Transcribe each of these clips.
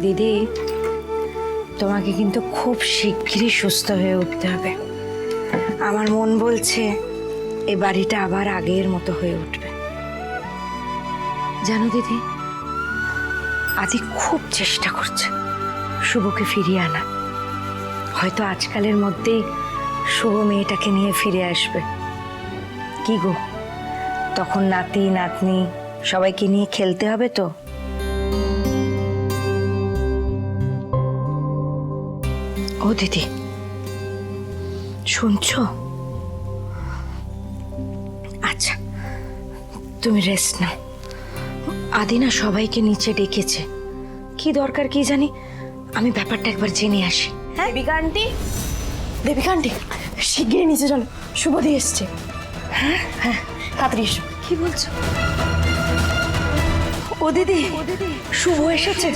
দিদি, তোমাকে কিন্তু খুব শিগগিরই সুস্থ হয়ে উঠতে হবে। আমার মন বলছে এই বাড়িটা আবার আগের মতো হয়ে উঠবে। জানো দিদি, আদি খুব চেষ্টা করছে শুভকে ফিরিয়ে আনা। হয়তো আজকালের মধ্যেই শুভ মেয়েটাকে নিয়ে ফিরে আসবে। কি গো, তখন নাতি নাতনি সবাইকে নিয়ে খেলতে হবে তো। ও দিদি, শুনছো? আচ্ছা, তুমি রেস্ট নাও। আদি না সবাইকে নিচে ডেকেছে, কি দরকার কি জানি। আমি ব্যাপারটা একবার জেনে আসি। হ্যাঁ দেবিকা আন্টি, দেবিকা আন্টি শিগগিরই নিচে চলো, শুভদি এসছে। হ্যাঁ হ্যাঁ তাড়াতাড়ি এসো। কি বলছো? ও দিদি, শুভ এসেছে।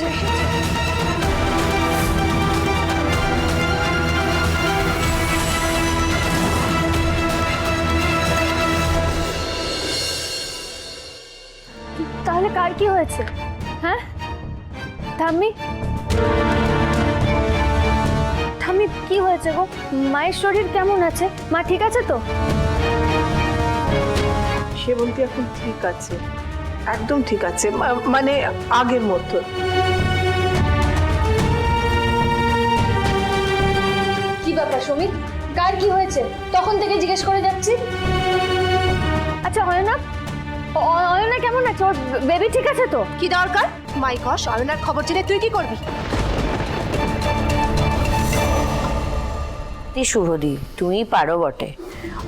তাহলে কার কি হয়েছে? হ্যাঁ ঠাম্মি, ঠাম্মি কি হয়েছে গো? মায়ের শরীর কেমন আছে? মা ঠিক আছে তো? সেবন্তী এখন ঠিক আছে, একদম ঠিক আছে, মানে আগের মতো। কি ব্যাপার সুমিত, কার কি হয়েছে? তখন থেকে জিজ্ঞেস করে যাচ্ছি। আচ্ছা অয়না, অয়না কেমন আছে? ওর বেবি ঠিক আছে তো? কি দরকার মাই গশ, অয়নার খবর জেনে তুই কি করবি? শুভদি, তুমি পারো বটে।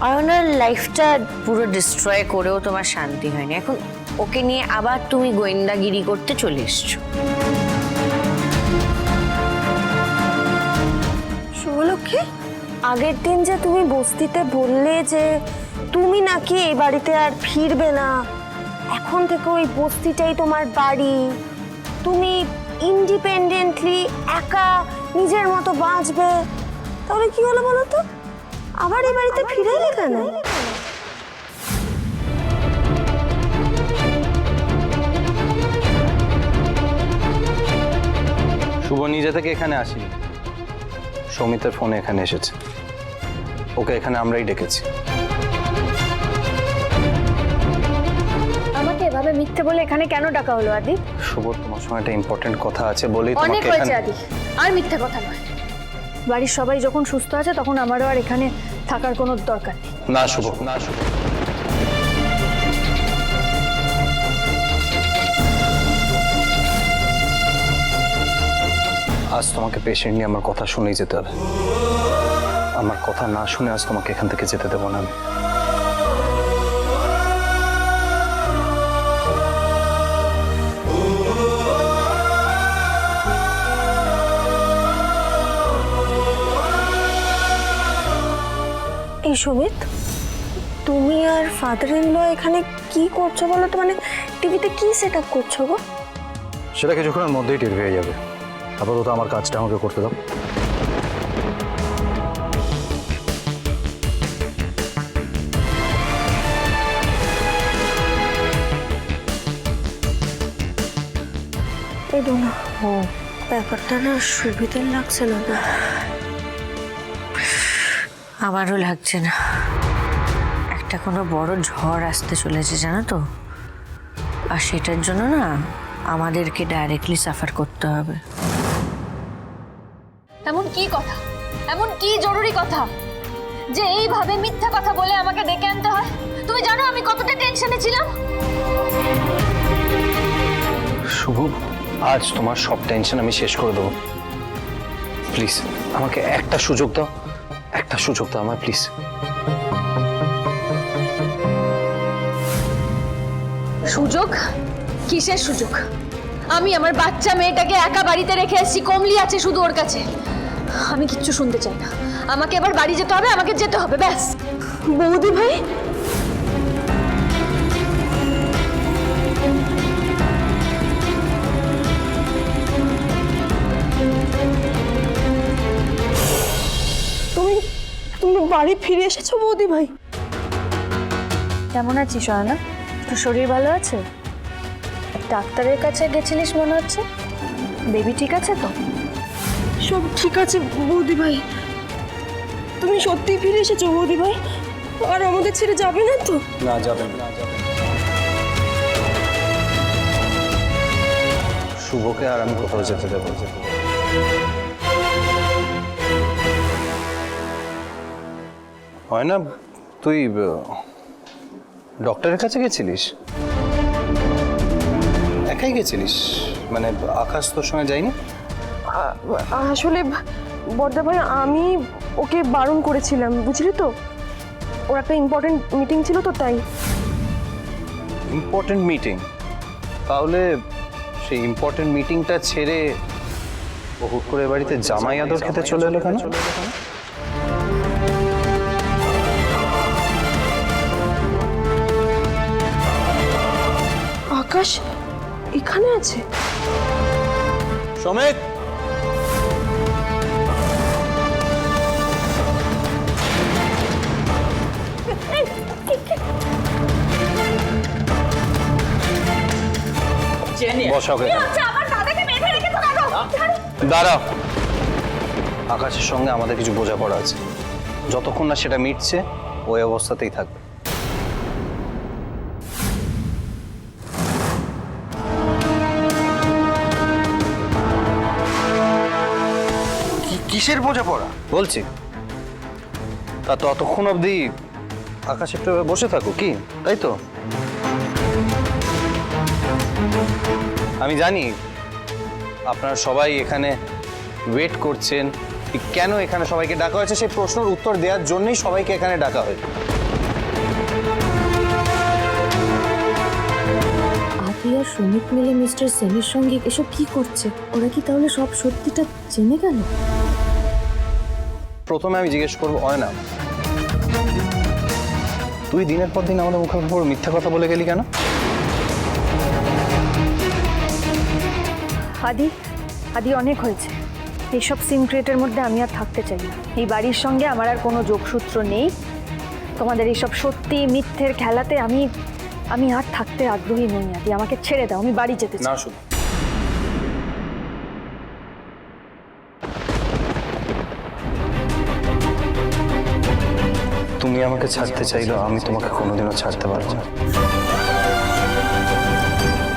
অয়নার লাইফটা পুরো ডিস্ট্রয় করেও তোমার শান্তি হয়নি। এখন ওকে নিয়ে আবার তুমি গোয়েন্দাগিরি করতে চলে এসছো। শুভলক্ষ্মী, আগের দিন যে তুমি বস্তিতে বললে যে তুমি নাকি এই বাড়িতে আর ফিরবে না, এখন থেকে ওই বস্তিটাই তোমার বাড়ি, তুমি ইন্ডিপেন্ডেন্টলি একা নিজের মতো বাঁচবে, তাহলে কি হলো বলো তো? আবার এই বাড়িতে ফিরে এলে কেন? শুভ নিজে থেকে এখানে আসেনি, সৌমিতের ফোনে এখানে এসেছে। ওকে এখানে আমরাই ডেকেছি। আমাকে এভাবে মিথ্যে বলে এখানে কেন ডাকা হলো আদি? শুভ, তোমার সঙ্গে একটা ইম্পর্টেন্ট কথা আছে বলেই অনেক তোমাকে হয়েছে এখানে। আদি, আর মিথ্যে কথা নয়। বাড়ির সবাই যখন সুস্থ আছে তখন আমারও আর এখানে থাকার কোনো দরকার নেই। না শুভ, না শুভ, আজ তোমাকে পেশেন্ট নিয়ে আমার কথা শুনেই যেতে হবে। আমার কথা না শুনে আজ তোমাকে এখান থেকে যেতে দেবো না আমি। এই সুমিত, তুমি আর ফাদার ইন ল এখানে কি করছো বলো তো? মানে টিভিতে কি সেট আপ করছো গো? সেটা কিছুক্ষণের মধ্যেই টের পেয়ে যাবে। আপাতত আমার কাজটা আমাকে করতে দাও। এই না, ব্যাপারটা না সুবিধার লাগছে না গো। আমারও লাগছে না। একটা কোনো বড় ঝড় আসতে চলেছে জানো তো, আর সেটার জন্য না আমাদেরকে ডাইরেক্টলি সাফার করতে হবে। এমন কি কথা, এমন কি জরুরি কথা যে এইভাবে মিথ্যা কথা বলে আমাকে ডেকে আনতে হয়? তুমি জানো আমি কতটা টেনশনে ছিলাম। শুভ, আজ তোমার সব টেনশন আমি শেষ করে দেবো। প্লিজ আমাকে একটা সুযোগ দাও, একটা সুযোগ দাও আমায় প্লিজ। সুযোগ? কিসের সুযোগ? আমি আমার বাচ্চা মেয়েটাকে একা বাড়িতে রেখে এসেছি, কমলি আছে শুধু ওর কাছে। আমি কিচ্ছু শুনতে চাই না। আমাকে এবার বাড়ি যেতে হবে, আমাকে যেতে হবে, ব্যাস। বৌদি ভাই, তুমি বাড়ি ফিরে এসেছো বৌদি ভাই? কেমন আছিস অয়না? তোর শরীর ভালো আছে? ডাক্তারের কাছে গেছিলিস মনে হচ্ছে। বেবি ঠিক আছে তো? সব ঠিক আছে বৌদি ভাই। তুমি সত্যি ফিরে এসেছো বৌদি ভাই? আর আমাদের ছেড়ে যাবে না তো? না, যাবেন না। শুভকে আর আমি কোথাও যেতে দেবো। হয় না, তুই ডক্টরের কাছে গেছিলিস? একাই গেছিলিস? মানে আকাশ তোর সঙ্গে যায়নি? আসলে বর্দা ভাই আমি ওকে বারণ করেছিলাম, বুঝলি তো? ওর একটা ইম্পর্টেন্ট মিটিং ছিল তো তাই। Important meeting? তাহলে সেই ইম্পর্টেন্ট মিটিংটা ছেড়ে ও হুট করে বাড়িতে জামাই আদর খেতে চলে এলো কেন? আকাশ এখানে আছে? সমেত, বসা ওকে। দাঁড়াও, আকাশের সঙ্গে আমাদের কিছু বোঝাপড়া আছে, যতক্ষণ না সেটা মিটছে ওই অবস্থাতেই থাকবে। কিসের বোঝাপড়া বলছি, তা ততক্ষণ অবধি আকাশ একটু বসে থাকো, কি তাই তো? আমি জানি আপনারা সবাই এখানে ওয়েট করছেন, কেন এখানে সবাইকে ডাকা হয়েছে সেই প্রশ্নের উত্তর দেওয়ার জন্যই সবাইকে এখানে ডাকা হয়েছে। আদি আর সুমিত মিলে মিস্টার সেনের সঙ্গে এসব কি করছে? ওরা কি তাহলে সব সত্যিটা জেনে গেল? প্রথমে আমি জিজ্ঞেস করবো, অয়না, তুই দিনের পর দিন আমাদের মুখের উপর মিথ্যা কথা বলে গেলি কেন? আদি অনেক হয়েছে। এইসব সিক্রেটের মধ্যে আমি আর থাকতে চাই না। এই বাড়ির সঙ্গে আমার আর কোনো যোগসূত্র নেই। তোমাদের এইসব সত্যি মিথ্যের খেলাতে আমি আর থাকতে আগ্রহী নই। আদি, আমাকে ছেড়ে দাও, আমি বাড়ি যেতে চাই। না শুধু তুমি আমাকে ছাড়তে চাইলেও আমি তোমাকে কোনোদিনও ছাড়তে পারবো না,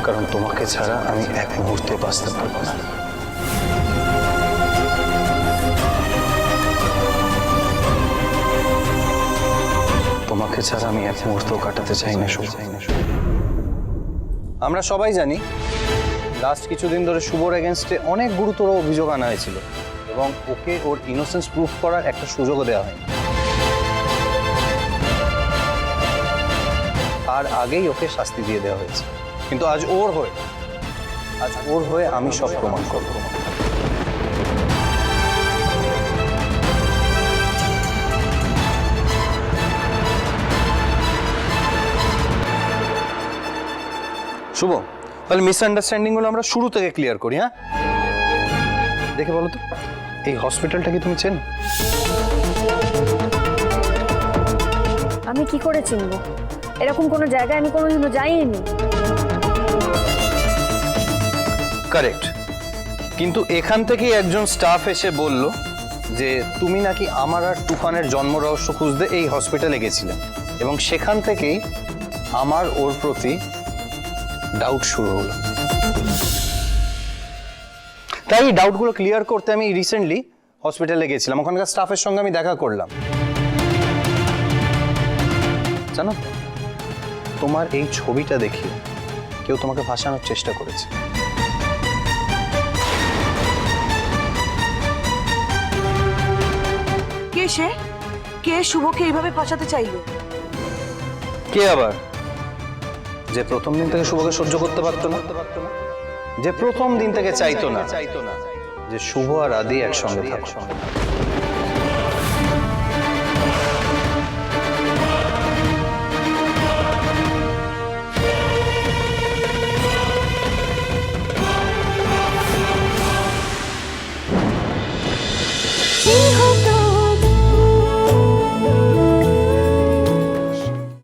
কারণ তোমাকে ছাড়া আমি এক মুহূর্তে বাঁচতে পারবো না। তোমাকে ছাড়া আমি এক মুহূর্তও কাটাতে চাই না শুভ। আমরা সবাই জানি লাস্ট কিছুদিন ধরে শুভর এগেনস্টে অনেক গুরুতর অভিযোগ আনা হয়েছিল এবং ওকে ওর ইনোসেন্স প্রুফ করার একটা সুযোগও দেওয়া হয়নি। আর আগেই ওকে শাস্তি দিয়ে দেওয়া হয়েছে, কিন্তু আজ ওর হয়ে আমি সব প্রমাণ করব। শুভ, তাহলে মিসআন্ডারস্ট্যান্ডিং গুলো আমরা শুরু থেকে ক্লিয়ার করি। হ্যাঁ, দেখে বলো তো, এই হসপিটালটা কি তুমি চেনো? আমি কি করে চিনবো? এরকম কোনো জায়গায় আমি কোনোদিনও যাইনি। কারেক্ট, কিন্তু এখান থেকেই একজন স্টাফ এসে বলল যে তুমি নাকি আমার আর তুফানের জন্ম রহস্য খুঁজতে এই হসপিটালে গেছিলে এবং সেখান থেকেই আমার ওর প্রতি ডাউট শুরু হলো। তাই এই ডাউটগুলো ক্লিয়ার করতে আমি রিসেন্টলি হসপিটালে গেছিলাম, ওখানকার স্টাফের সঙ্গে আমি দেখা করলাম। জানো, তোমার এই ছবিটা দেখি কেউ তোমাকে ফাঁসানোর চেষ্টা করেছে। কে সে? কে শুভকে এইভাবে ফাঁসাতে চাইলো? কে আবার? যে প্রথম দিন থেকে শুভকে সহ্য করতে পারতো না, যে প্রথম দিন থেকে চাইতো না যে শুভ আর আদি একসঙ্গে থাকুক।